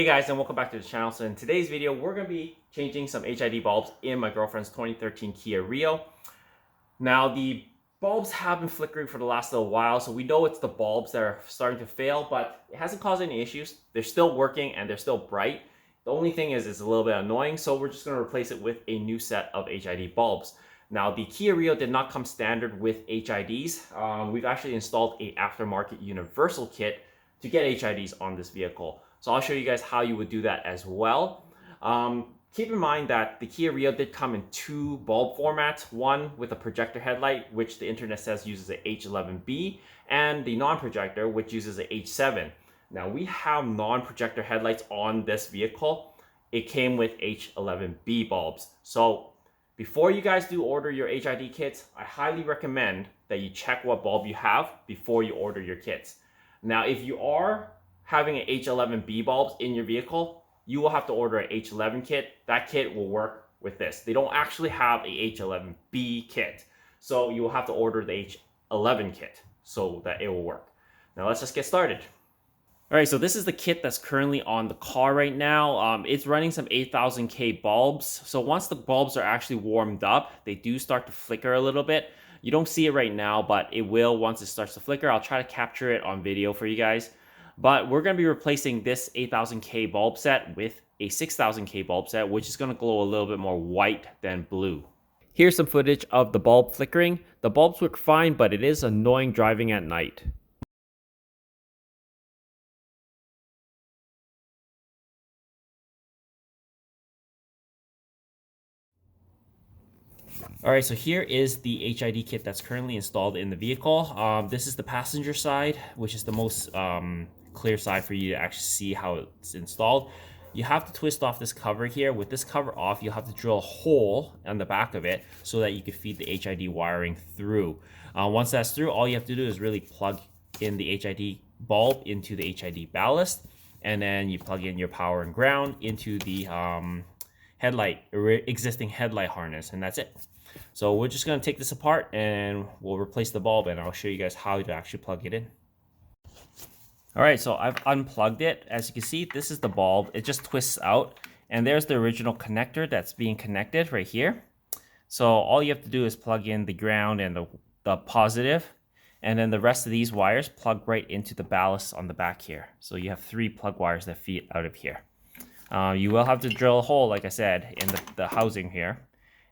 Hey guys, and welcome back to the channel. So in today's video, we're going to be changing some HID bulbs in my girlfriend's 2013 Kia Rio. Now the bulbs have been flickering for the last little while, so we know it's the bulbs that are starting to fail, but it hasn't caused any issues. They're still working and they're still bright. The only thing is it's a little bit annoying, so we're just going to replace it with a new set of HID bulbs. Now the Kia Rio did not come standard with HIDs. We've actually installed a aftermarket universal kit to get HIDs on this vehicle. So I'll show you guys how you would do that as well. Keep in mind that the Kia Rio did come in two bulb formats, one with a projector headlight, which the internet says uses a H11B, and the non-projector, which uses a H7. Now we have non-projector headlights on this vehicle. It came with H11B bulbs. So before you guys do order your HID kits, I highly recommend that you check what bulb you have before you order your kits. Now, if you are having an H11B bulbs in your vehicle, you will have to order an H11 kit. That kit will work with this. They don't actually have a H11B kit, so you will have to order the H11 kit so that it will work. Now let's just get started. All right, so this is the kit that's currently on the car right now. It's running some 8000K bulbs. So once the bulbs are actually warmed up, they do start to flicker a little bit. You don't see it right now, but it will once it starts to flicker. I'll try to capture it on video for you guys. But we're going to be replacing this 8000K bulb set with a 6000K bulb set, which is going to glow a little bit more white than blue. Here's some footage of the bulb flickering. The bulbs work fine, but it is annoying driving at night. All right, so here is the HID kit that's currently installed in the vehicle. This is the passenger side, which is the most clear side for you to actually see how it's installed. You have to twist off this cover here. With this cover off, you'll have to drill a hole on the back of it so that you can feed the HID wiring through. Once that's through, all you have to do is really plug in the HID bulb into the HID ballast, and then you plug in your power and ground into the existing headlight harness, and that's it. So we're just going to take this apart and we'll replace the bulb, and I'll show you guys how to actually plug it in. All right, so I've unplugged it. As you can see, this is the bulb. It just twists out, and there's the original connector that's being connected right here. So all you have to do is plug in the ground and the positive, and then the rest of these wires plug right into the ballast on the back here. So you have 3 plug wires that feed out of here. You will have to drill a hole, like I said, in the housing here,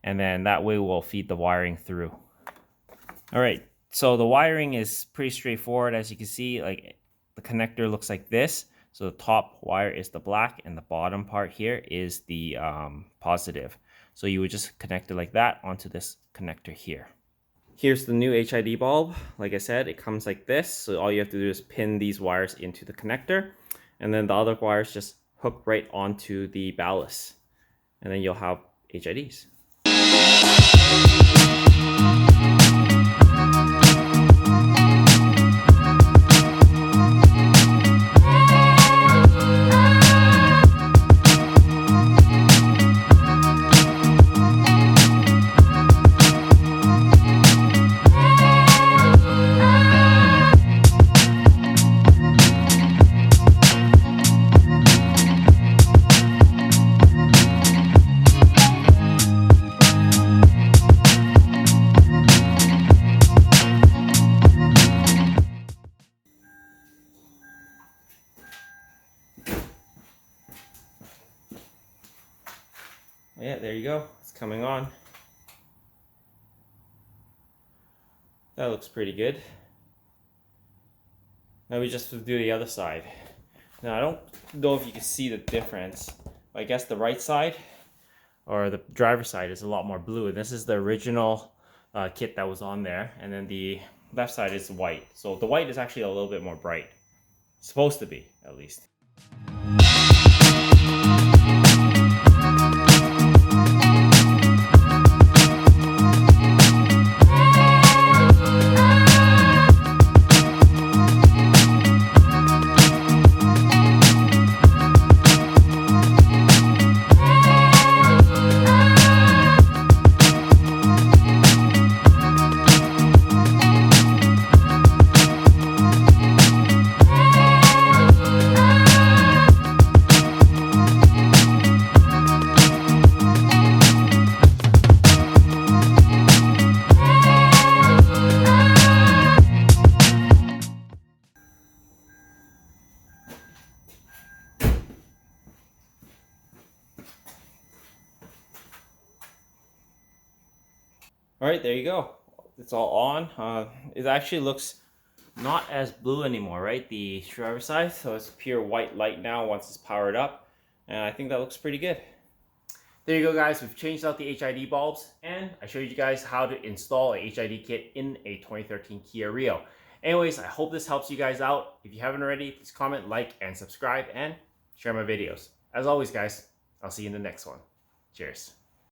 and then that way we'll feed the wiring through. All right, so the wiring is pretty straightforward. As you can see, like the connector looks like this. So the top wire is the black, and the bottom part here is the positive. So you would just connect it like that onto this connector here. Here's the new HID bulb. Like I said, it comes like this. So all you have to do is pin these wires into the connector, and then the other wires just hook right onto the ballast, and then you'll have HIDs. Yeah, there you go. It's coming on. That looks pretty good. Now we just do the other side. Now I don't know if you can see the difference. I guess the right side or the driver's side is a lot more blue. And this is the original kit that was on there. And then the left side is white. So the white is actually a little bit more bright. It's supposed to be, at least. All right, there you go. It's all on. It actually looks not as blue anymore, right? The driver's side, so it's pure white light now once it's powered up, and I think that looks pretty good. There you go, guys. We've changed out the HID bulbs, and I showed you guys how to install a HID kit in a 2013 Kia Rio. Anyways, I hope this helps you guys out. If you haven't already, please comment, like, and subscribe, and share my videos. As always, guys, I'll see you in the next one. Cheers.